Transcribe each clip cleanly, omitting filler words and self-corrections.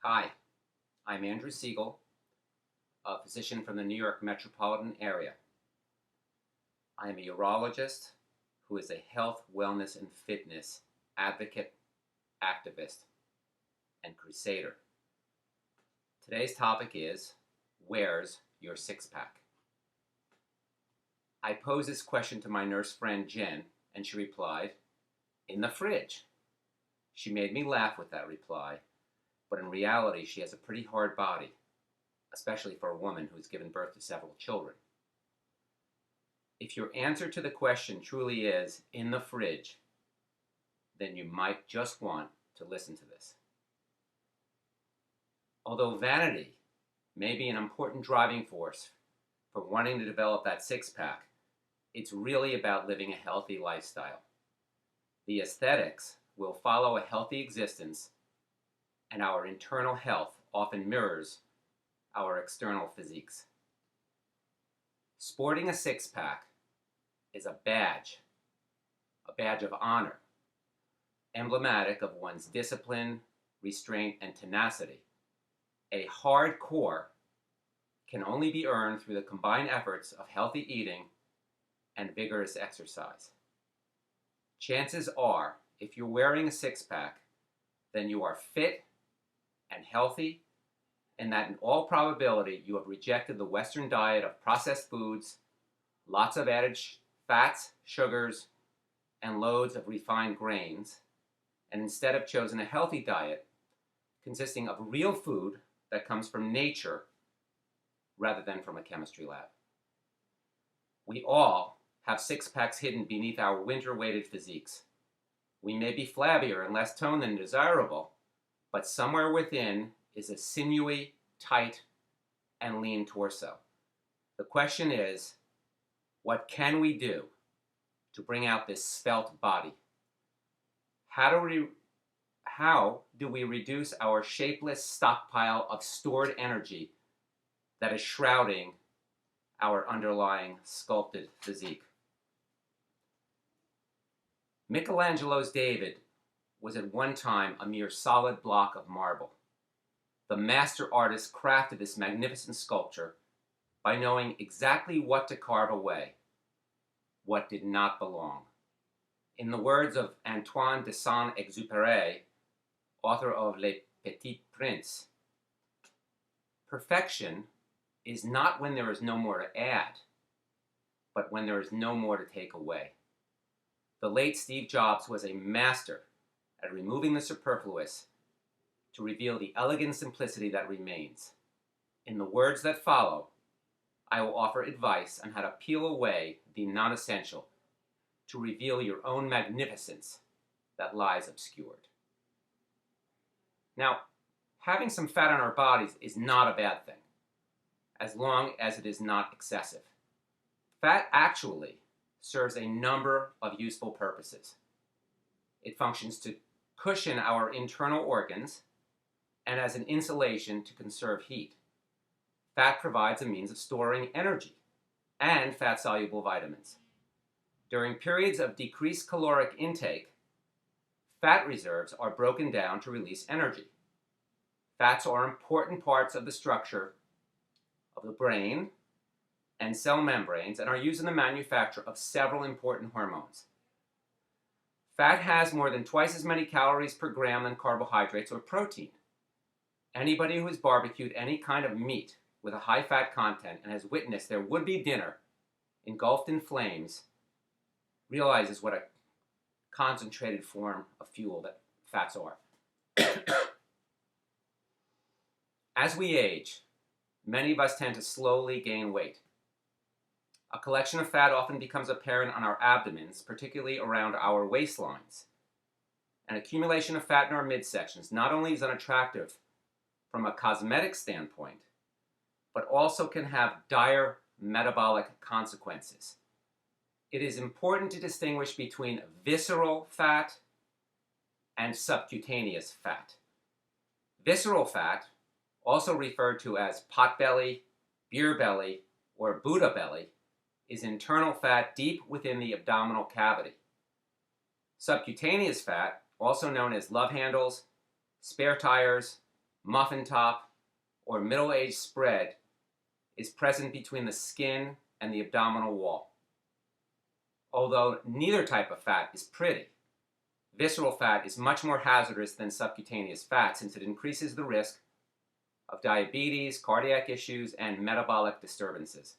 Hi, I'm Andrew Siegel, a physician from the New York metropolitan area. I am a urologist who is a health, wellness, and fitness advocate, activist, and crusader. Today's topic is, where's your six-pack? I posed this question to my nurse friend Jen, and she replied, in the fridge. She made me laugh with that reply, but in reality she has a pretty hard body, especially for a woman who's given birth to several children. If your answer to the question truly is in the fridge, then you might just want to listen to this. Although vanity may be an important driving force for wanting to develop that six-pack, it's really about living a healthy lifestyle. The aesthetics will follow a healthy existence, and our internal health often mirrors our external physiques. Sporting a six-pack is a badge of honor, emblematic of one's discipline, restraint, and tenacity. A hard core can only be earned through the combined efforts of healthy eating and vigorous exercise. Chances are, if you're wearing a six-pack, then you are fit and healthy, and that in all probability you have rejected the Western diet of processed foods, lots of added fats, sugars, and loads of refined grains, and instead have chosen a healthy diet consisting of real food that comes from nature rather than from a chemistry lab. We all have six-packs hidden beneath our winter-weighted physiques. We may be flabbier and less toned than desirable, but somewhere within is a sinewy, tight, and lean torso. The question is, what can we do to bring out this svelte body? How do we reduce our shapeless stockpile of stored energy that is shrouding our underlying sculpted physique? Michelangelo's David was at one time a mere solid block of marble. The master artist crafted this magnificent sculpture by knowing exactly what to carve away, what did not belong. In the words of Antoine de Saint-Exupéry, author of Le Petit Prince, perfection is not when there is no more to add, but when there is no more to take away. The late Steve Jobs was a master at removing the superfluous to reveal the elegant simplicity that remains. In the words that follow, I will offer advice on how to peel away the non-essential to reveal your own magnificence that lies obscured. Now, having some fat on our bodies is not a bad thing, as long as it is not excessive. Fat actually serves a number of useful purposes. It functions to cushion our internal organs and as an insulation to conserve heat. Fat provides a means of storing energy and fat-soluble vitamins. During periods of decreased caloric intake, fat reserves are broken down to release energy. Fats are important parts of the structure of the brain and cell membranes and are used in the manufacture of several important hormones. Fat has more than twice as many calories per gram than carbohydrates or protein. Anybody who has barbecued any kind of meat with a high fat content and has witnessed their would-be dinner engulfed in flames realizes what a concentrated form of fuel that fats are. As we age, many of us tend to slowly gain weight. A collection of fat often becomes apparent on our abdomens, particularly around our waistlines. An accumulation of fat in our midsections not only is unattractive from a cosmetic standpoint, but also can have dire metabolic consequences. It is important to distinguish between visceral fat and subcutaneous fat. Visceral fat, also referred to as potbelly, beer belly, or Buddha belly, is internal fat deep within the abdominal cavity. Subcutaneous fat, also known as love handles, spare tires, muffin top, or middle-aged spread is present between the skin and the abdominal wall. Although neither type of fat is pretty, visceral fat is much more hazardous than subcutaneous fat since it increases the risk of diabetes, cardiac issues, and metabolic disturbances.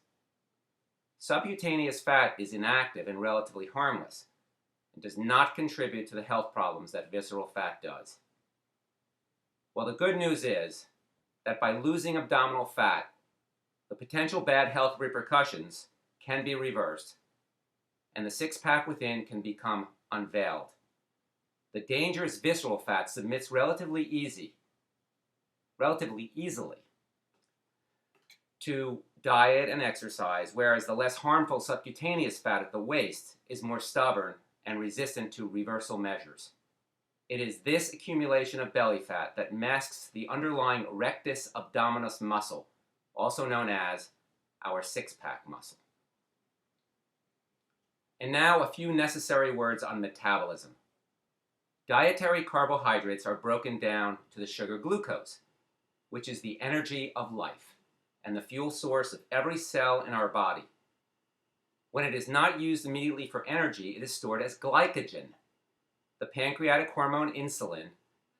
Subcutaneous fat is inactive and relatively harmless and does not contribute to the health problems that visceral fat does. Well, the good news is that by losing abdominal fat, the potential bad health repercussions can be reversed, and the six-pack within can become unveiled. The dangerous visceral fat submits relatively easily to diet and exercise, whereas the less harmful subcutaneous fat at the waist is more stubborn and resistant to reversal measures. It is this accumulation of belly fat that masks the underlying rectus abdominis muscle, also known as our six-pack muscle. And now a few necessary words on metabolism. Dietary carbohydrates are broken down to the sugar glucose, which is the energy of life and the fuel source of every cell in our body. When it is not used immediately for energy, it is stored as glycogen. The pancreatic hormone insulin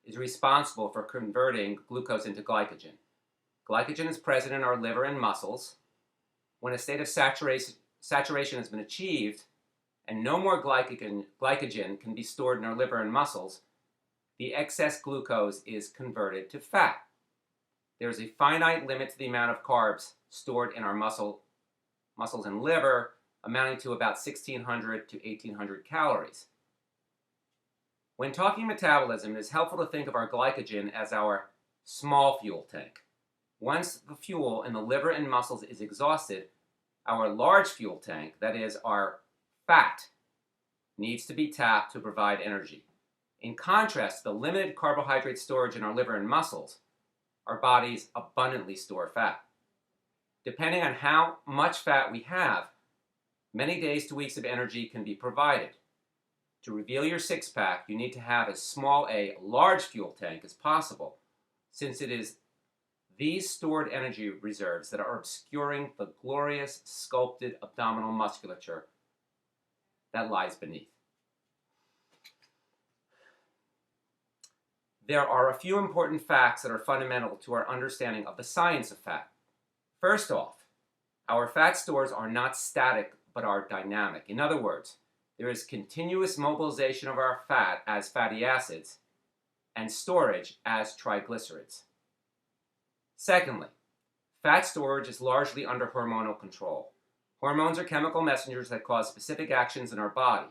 is responsible for converting glucose into glycogen. Glycogen is present in our liver and muscles. When a state of saturation has been achieved and no more glycogen can be stored in our liver and muscles, the excess glucose is converted to fat. There is a finite limit to the amount of carbs stored in our muscles and liver, amounting to about 1,600 to 1,800 calories. When talking metabolism, it is helpful to think of our glycogen as our small fuel tank. Once the fuel in the liver and muscles is exhausted, our large fuel tank, that is, our fat, needs to be tapped to provide energy. In contrast to the limited carbohydrate storage in our liver and muscles, our bodies abundantly store fat. Depending on how much fat we have, many days to weeks of energy can be provided. To reveal your six-pack, you need to have as small a large fuel tank as possible, since it is these stored energy reserves that are obscuring the glorious sculpted abdominal musculature that lies beneath. There are a few important facts that are fundamental to our understanding of the science of fat. First off, our fat stores are not static but are dynamic. In other words, there is continuous mobilization of our fat as fatty acids and storage as triglycerides. Secondly, fat storage is largely under hormonal control. Hormones are chemical messengers that cause specific actions in our body.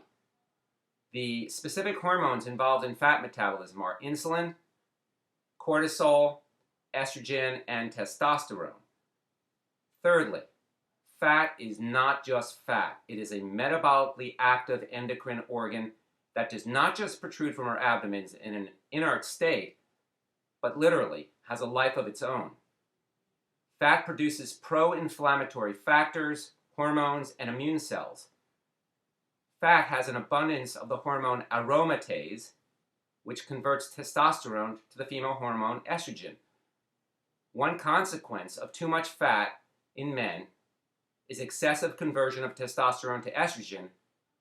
The specific hormones involved in fat metabolism are insulin, cortisol, estrogen, and testosterone. Thirdly, fat is not just fat. It is a metabolically active endocrine organ that does not just protrude from our abdomens in an inert state, but literally has a life of its own. Fat produces pro-inflammatory factors, hormones, and immune cells. Fat has an abundance of the hormone aromatase, which converts testosterone to the female hormone estrogen. One consequence of too much fat in men is excessive conversion of testosterone to estrogen,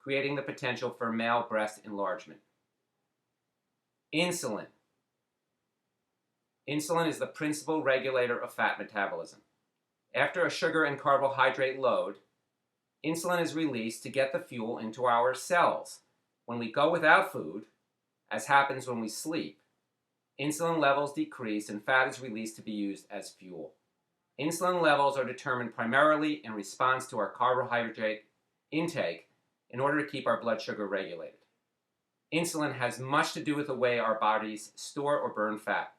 creating the potential for male breast enlargement. Insulin. Insulin is the principal regulator of fat metabolism. After a sugar and carbohydrate load, insulin is released to get the fuel into our cells. When we go without food, as happens when we sleep, insulin levels decrease and fat is released to be used as fuel. Insulin levels are determined primarily in response to our carbohydrate intake in order to keep our blood sugar regulated. Insulin has much to do with the way our bodies store or burn fat.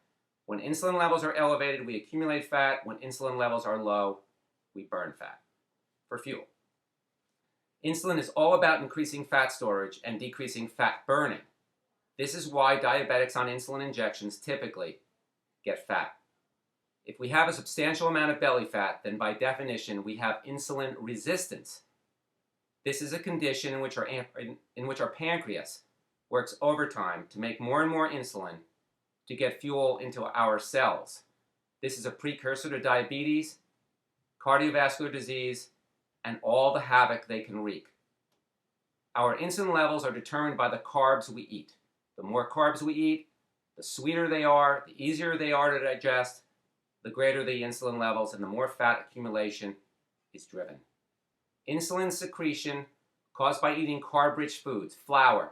When insulin levels are elevated, we accumulate fat. When insulin levels are low, we burn fat for fuel. Insulin is all about increasing fat storage and decreasing fat burning. This is why diabetics on insulin injections typically get fat. If we have a substantial amount of belly fat, then by definition we have insulin resistance. This is a condition in which our pancreas works overtime to make more and more insulin to get fuel into our cells. This is a precursor to diabetes, cardiovascular disease, and all the havoc they can wreak. Our insulin levels are determined by the carbs we eat. The more carbs we eat, the sweeter they are, the easier they are to digest, the greater the insulin levels, and the more fat accumulation is driven. Insulin secretion caused by eating carb-rich foods, flour,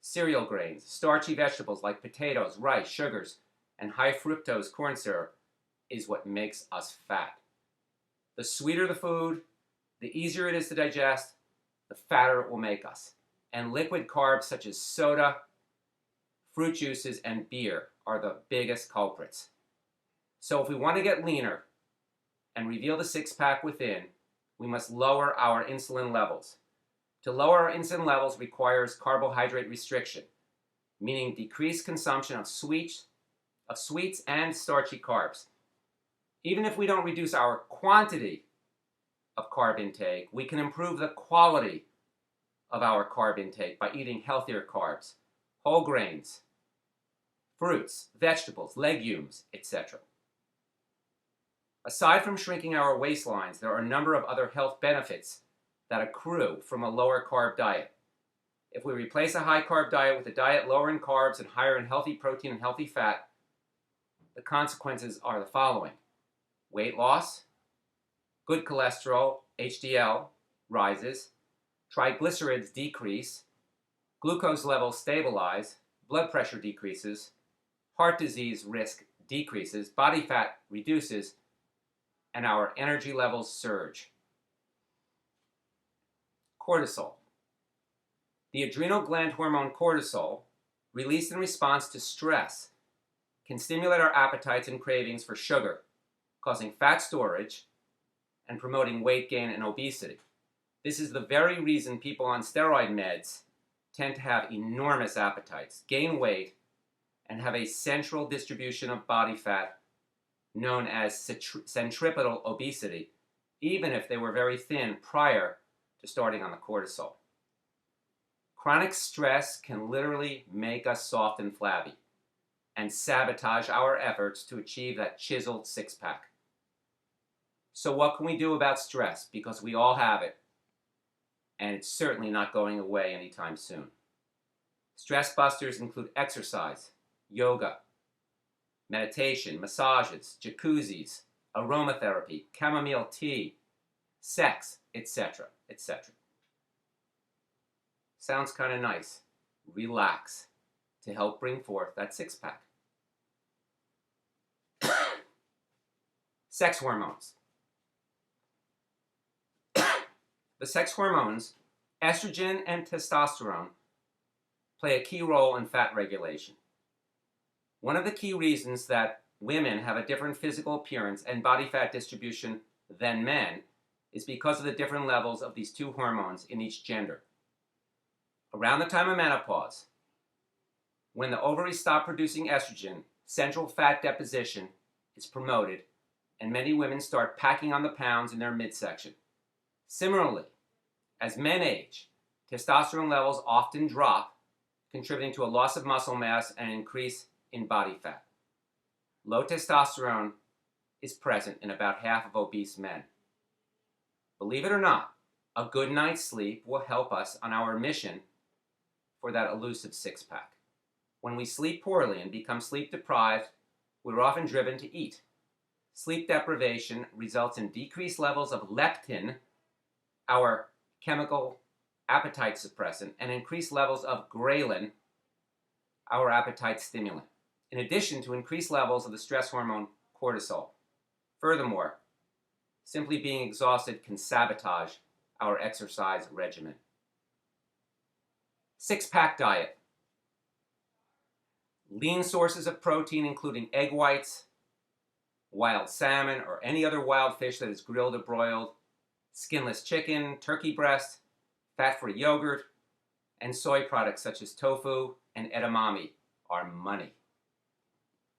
cereal grains, starchy vegetables like potatoes, rice, sugars, and high fructose corn syrup is what makes us fat. The sweeter the food, the easier it is to digest, the fatter it will make us. And liquid carbs such as soda, fruit juices, and beer are the biggest culprits. So if we want to get leaner and reveal the six-pack within, we must lower our insulin levels. To lower our insulin levels requires carbohydrate restriction, meaning decreased consumption of sweets and starchy carbs. Even if we don't reduce our quantity of carb intake, we can improve the quality of our carb intake by eating healthier carbs, whole grains, fruits, vegetables, legumes, etc. Aside from shrinking our waistlines, there are a number of other health benefits that accrue from a lower carb diet. If we replace a high carb diet with a diet lower in carbs and higher in healthy protein and healthy fat, the consequences are the following: weight loss, good cholesterol, HDL, rises, triglycerides decrease, glucose levels stabilize, blood pressure decreases, heart disease risk decreases, body fat reduces, and our energy levels surge. Cortisol. The adrenal gland hormone cortisol, released in response to stress, can stimulate our appetites and cravings for sugar, causing fat storage and promoting weight gain and obesity. This is the very reason people on steroid meds tend to have enormous appetites, gain weight, and have a central distribution of body fat known as centripetal obesity, even if they were very thin prior to starting on the cortisol. Chronic stress can literally make us soft and flabby and sabotage our efforts to achieve that chiseled six-pack. So what can we do about stress? Because we all have it, and it's certainly not going away anytime soon. Stress busters include exercise, yoga, meditation, massages, jacuzzis, aromatherapy, chamomile tea, sex, etc., etc. Sounds kind of nice. Relax to help bring forth that six-pack. Sex hormones. The sex hormones, estrogen and testosterone, play a key role in fat regulation. One of the key reasons that women have a different physical appearance and body fat distribution than men is because of the different levels of these two hormones in each gender. Around the time of menopause, when the ovaries stop producing estrogen, central fat deposition is promoted, and many women start packing on the pounds in their midsection. Similarly, as men age, testosterone levels often drop, contributing to a loss of muscle mass and an increase in body fat. Low testosterone is present in about half of obese men. Believe it or not, a good night's sleep will help us on our mission for that elusive six-pack. When we sleep poorly and become sleep deprived, we're often driven to eat. Sleep deprivation results in decreased levels of leptin, our chemical appetite suppressant, and increased levels of ghrelin, our appetite stimulant, in addition to increased levels of the stress hormone cortisol. Furthermore, simply being exhausted can sabotage our exercise regimen. Six-pack diet. Lean sources of protein including egg whites, wild salmon, or any other wild fish that is grilled or broiled, skinless chicken, turkey breast, fat-free yogurt, and soy products such as tofu and edamame are money.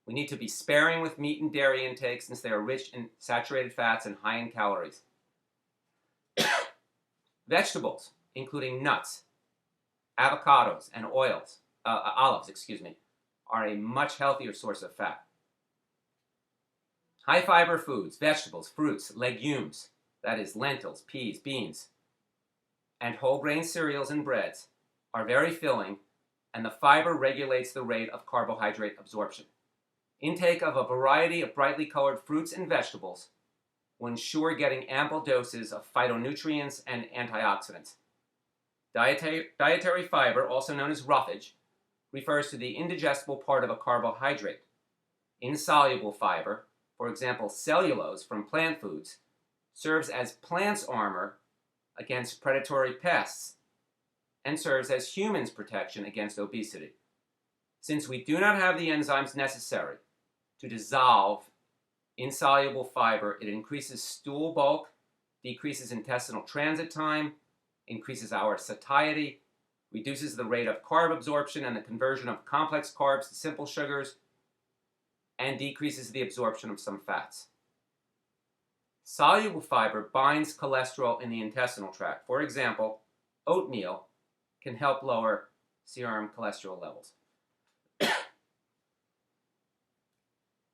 We need to be sparing with meat and dairy intake since they are rich in saturated fats and high in calories. Vegetables, including nuts, avocados, and olives, are a much healthier source of fat. High fiber foods, vegetables, fruits, legumes, that is lentils, peas, beans, and whole grain cereals and breads are very filling, and the fiber regulates the rate of carbohydrate absorption. Intake of a variety of brightly colored fruits and vegetables will ensure getting ample doses of phytonutrients and antioxidants. Dietary fiber, also known as roughage, refers to the indigestible part of a carbohydrate. Insoluble fiber, for example cellulose from plant foods, serves as plants' armor against predatory pests and serves as humans' protection against obesity. Since we do not have the enzymes necessary to dissolve insoluble fiber, it increases stool bulk, decreases intestinal transit time, increases our satiety, reduces the rate of carb absorption and the conversion of complex carbs to simple sugars, and decreases the absorption of some fats. Soluble fiber binds cholesterol in the intestinal tract. For example, oatmeal can help lower serum cholesterol levels.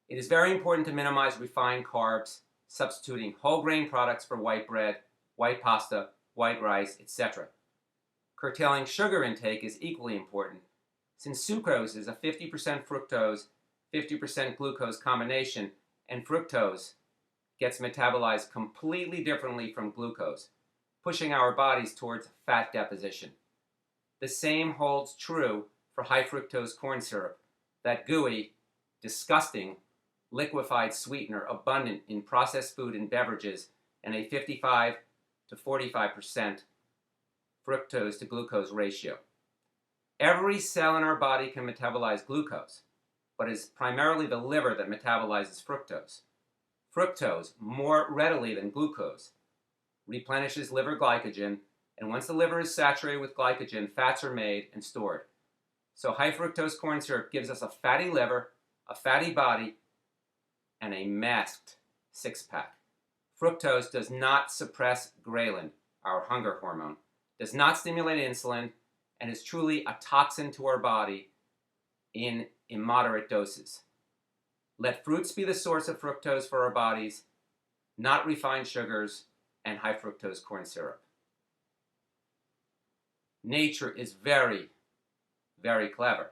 It is very important to minimize refined carbs, substituting whole grain products for white bread, white pasta, white rice, etc. Curtailing sugar intake is equally important, since sucrose is a 50% fructose, 50% glucose combination, and fructose gets metabolized completely differently from glucose, pushing our bodies towards fat deposition. The same holds true for high fructose corn syrup, that gooey, disgusting, liquefied sweetener abundant in processed food and beverages and a 55 to 45% fructose to glucose ratio. Every cell in our body can metabolize glucose, but it is primarily the liver that metabolizes fructose. Fructose, more readily than glucose, replenishes liver glycogen, and once the liver is saturated with glycogen, fats are made and stored. So high fructose corn syrup gives us a fatty liver, a fatty body, and a masked six-pack. Fructose does not suppress ghrelin, our hunger hormone, does not stimulate insulin, and is truly a toxin to our body in immoderate doses. Let fruits be the source of fructose for our bodies, not refined sugars and high fructose corn syrup. Nature is very, very clever.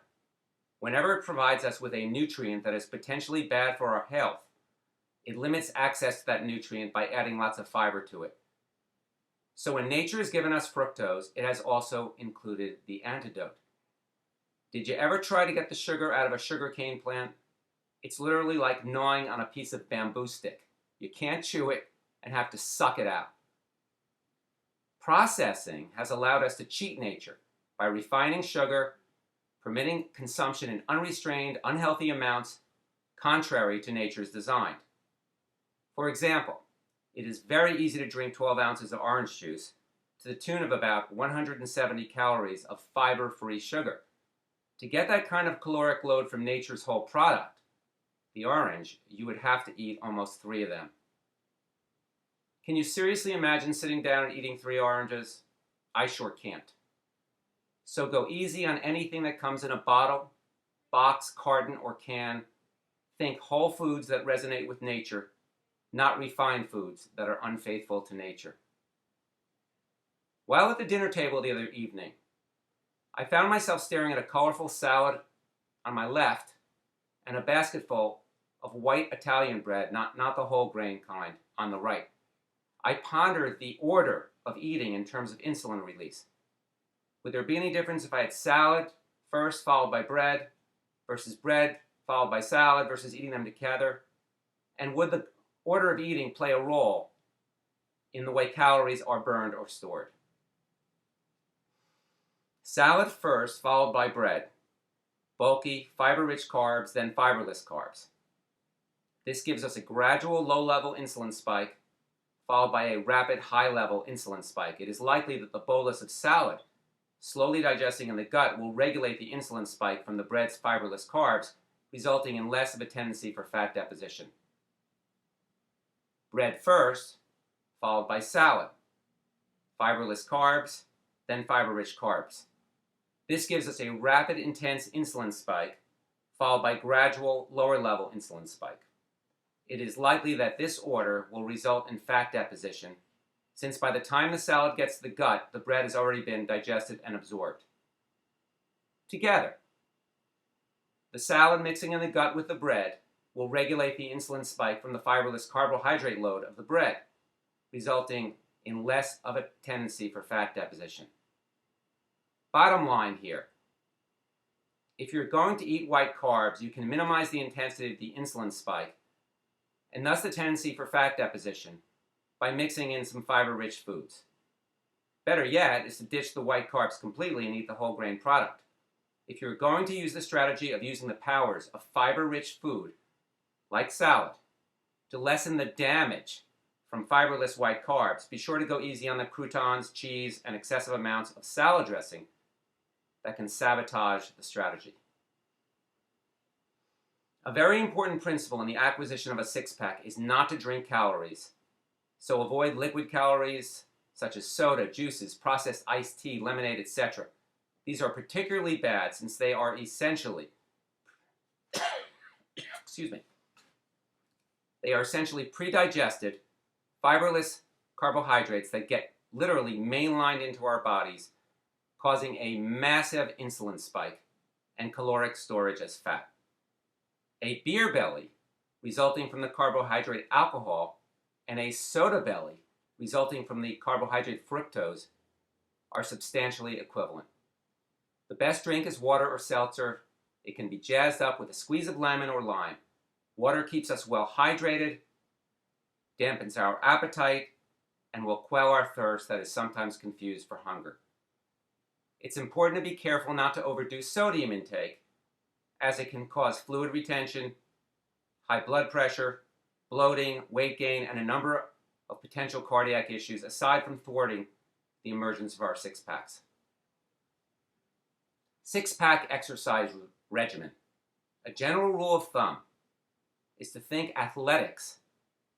Whenever it provides us with a nutrient that is potentially bad for our health, it limits access to that nutrient by adding lots of fiber to it. So when nature has given us fructose, it has also included the antidote. Did you ever try to get the sugar out of a sugarcane plant? It's literally like gnawing on a piece of bamboo stick. You can't chew it and have to suck it out. Processing has allowed us to cheat nature by refining sugar, permitting consumption in unrestrained, unhealthy amounts, contrary to nature's design. For example, it is very easy to drink 12 ounces of orange juice to the tune of about 170 calories of fiber-free sugar. To get that kind of caloric load from nature's whole product, the orange, you would have to eat almost 3 of them. Can you seriously imagine sitting down and eating 3 oranges? I sure can't. So go easy on anything that comes in a bottle, box, carton, or can. Think whole foods that resonate with nature, not refined foods that are unfaithful to nature. While at the dinner table the other evening, I found myself staring at a colorful salad on my left and a basketful of white Italian bread, not the whole grain kind, on the right. I pondered the order of eating in terms of insulin release. Would there be any difference if I had salad first followed by bread versus bread followed by salad versus eating them together? And would the order of eating play a role in the way calories are burned or stored? Salad first followed by bread. Bulky, fiber-rich carbs, then fiberless carbs. This gives us a gradual low-level insulin spike followed by a rapid high-level insulin spike. It is likely that the bolus of salad, slowly digesting in the gut, will regulate the insulin spike from the bread's fiberless carbs, resulting in less of a tendency for fat deposition. Bread first, followed by salad. Fiberless carbs, then fiber-rich carbs. This gives us a rapid, intense insulin spike, followed by gradual lower level insulin spike. It is likely that this order will result in fat deposition, since by the time the salad gets to the gut, the bread has already been digested and absorbed. Together, the salad mixing in the gut with the bread will regulate the insulin spike from the fiberless carbohydrate load of the bread, resulting in less of a tendency for fat deposition. Bottom line here, if you're going to eat white carbs, you can minimize the intensity of the insulin spike and thus the tendency for fat deposition by mixing in some fiber-rich foods. Better yet is to ditch the white carbs completely and eat the whole grain product. If you're going to use the strategy of using the powers of fiber-rich food, like salad, to lessen the damage from fiberless white carbs, be sure to go easy on the croutons, cheese, and excessive amounts of salad dressing that can sabotage the strategy. A very important principle in the acquisition of a six-pack is not to drink calories, so avoid liquid calories such as soda, juices, processed iced tea, lemonade, etc. These are particularly bad since they are essentially they are essentially pre-digested, fiberless carbohydrates that get literally mainlined into our bodies, causing a massive insulin spike and caloric storage as fat. A beer belly, resulting from the carbohydrate alcohol, and a soda belly, resulting from the carbohydrate fructose, are substantially equivalent. The best drink is water or seltzer. It can be jazzed up with a squeeze of lemon or lime. Water keeps us well hydrated, dampens our appetite, and will quell our thirst that is sometimes confused for hunger. It's important to be careful not to overdo sodium intake, as it can cause fluid retention, high blood pressure, bloating, weight gain, and a number of potential cardiac issues, aside from thwarting the emergence of our six-packs. Six-pack exercise regimen. A general rule of thumb is to think athletics,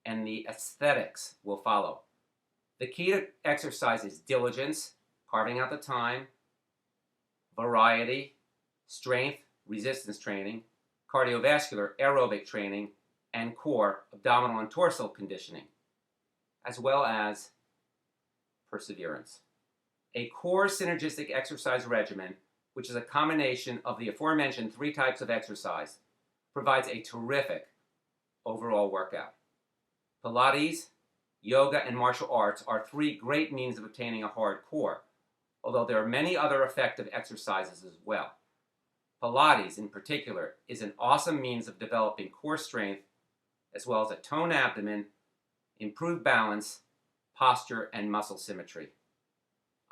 and the aesthetics will follow. The key to exercise is diligence, carving out the time, variety, strength, resistance training, cardiovascular aerobic training, and core, abdominal and dorsal conditioning, as well as perseverance. A core synergistic exercise regimen, which is a combination of the aforementioned three types of exercise, provides a terrific overall workout. Pilates, yoga, and martial arts are three great means of obtaining a hard core, although there are many other effective exercises as well. Pilates, in particular, is an awesome means of developing core strength, as well as a toned abdomen, improved balance, posture, and muscle symmetry.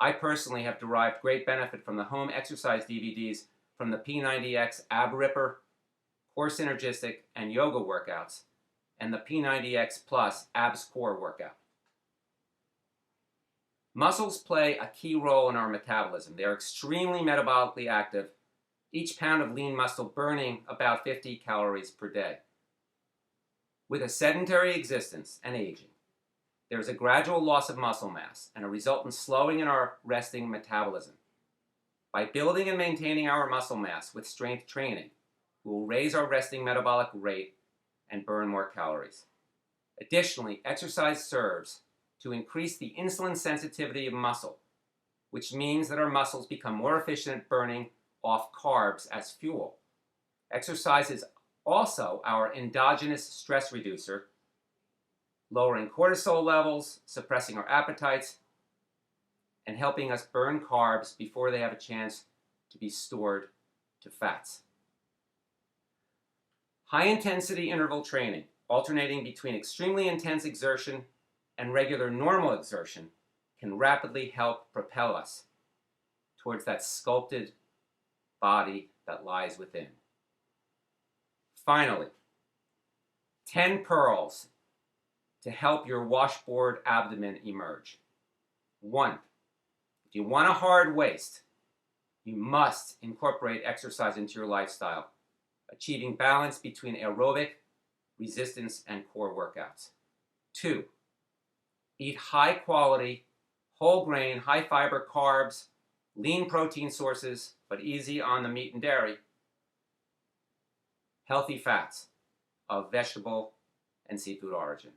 I personally have derived great benefit from the home exercise DVDs from the P90X Ab Ripper, Core Synergistic, and Yoga workouts, and the P90X Plus Abs Core workout. Muscles play a key role in our metabolism. They are extremely metabolically active, each pound of lean muscle burning about 50 calories per day. With a sedentary existence and aging, there is a gradual loss of muscle mass and a resultant slowing in our resting metabolism. By building and maintaining our muscle mass with strength training, we will raise our resting metabolic rate and burn more calories. Additionally, exercise serves to increase the insulin sensitivity of muscle, which means that our muscles become more efficient at burning off carbs as fuel. Exercise is also our endogenous stress reducer, lowering cortisol levels, suppressing our appetites, and helping us burn carbs before they have a chance to be stored to fats. High-intensity interval training, alternating between extremely intense exertion and regular normal exertion, can rapidly help propel us towards that sculpted body that lies within. Finally, 10 pearls to help your washboard abdomen emerge. 1. If you want a hard waist, you must incorporate exercise into your lifestyle, achieving balance between aerobic, resistance, and core workouts. 2. Eat high-quality, whole-grain, high-fiber carbs, lean protein sources, but easy on the meat and dairy. healthy fats of vegetable and seafood origin.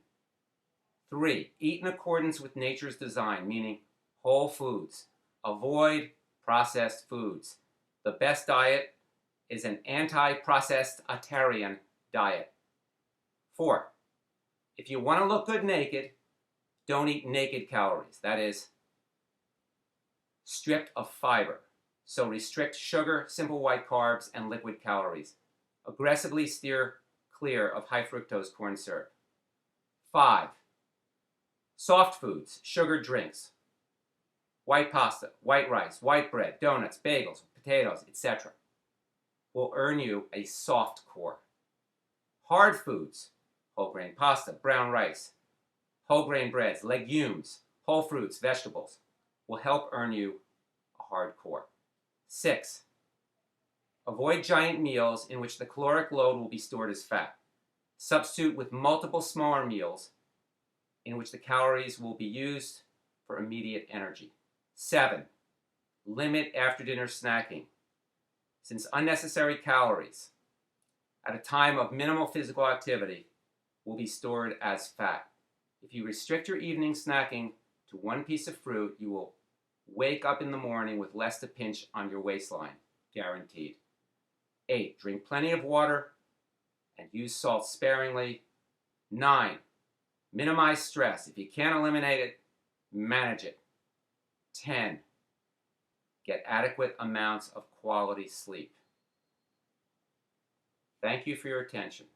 3, eat in accordance with nature's design, meaning whole foods. Avoid processed foods. The best diet is an anti-processed-atarian diet. 4, if you want to look good naked, don't eat naked calories. That is, stripped of fiber. So restrict sugar, simple white carbs, and liquid calories. Aggressively steer clear of high fructose corn syrup. 5, soft foods, sugared drinks, white pasta, white rice, white bread, donuts, bagels, potatoes, etc. will earn you a soft core. Hard foods, whole grain pasta, brown rice, whole grain breads, legumes, whole fruits, vegetables, will help earn you a hard core. 6, avoid giant meals in which the caloric load will be stored as fat. Substitute with multiple smaller meals in which the calories will be used for immediate energy. 7, limit after-dinner snacking, since unnecessary calories at a time of minimal physical activity will be stored as fat. If you restrict your evening snacking to one piece of fruit, you will wake up in the morning with less to pinch on your waistline, guaranteed. 8, drink plenty of water and use salt sparingly. 9, minimize stress. If you can't eliminate it, manage it. 10, get adequate amounts of quality sleep. Thank you for your attention.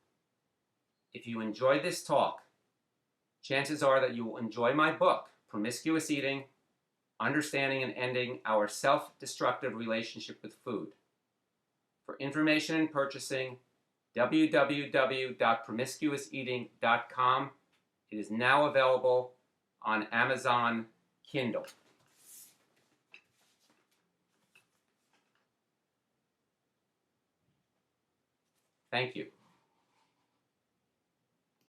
If you enjoyed this talk, chances are that you will enjoy my book, Promiscuous Eating: Understanding and Ending Our Self-Destructive Relationship with Food. For information and purchasing, www.promiscuouseating.com. It is now available on Amazon Kindle. Thank you.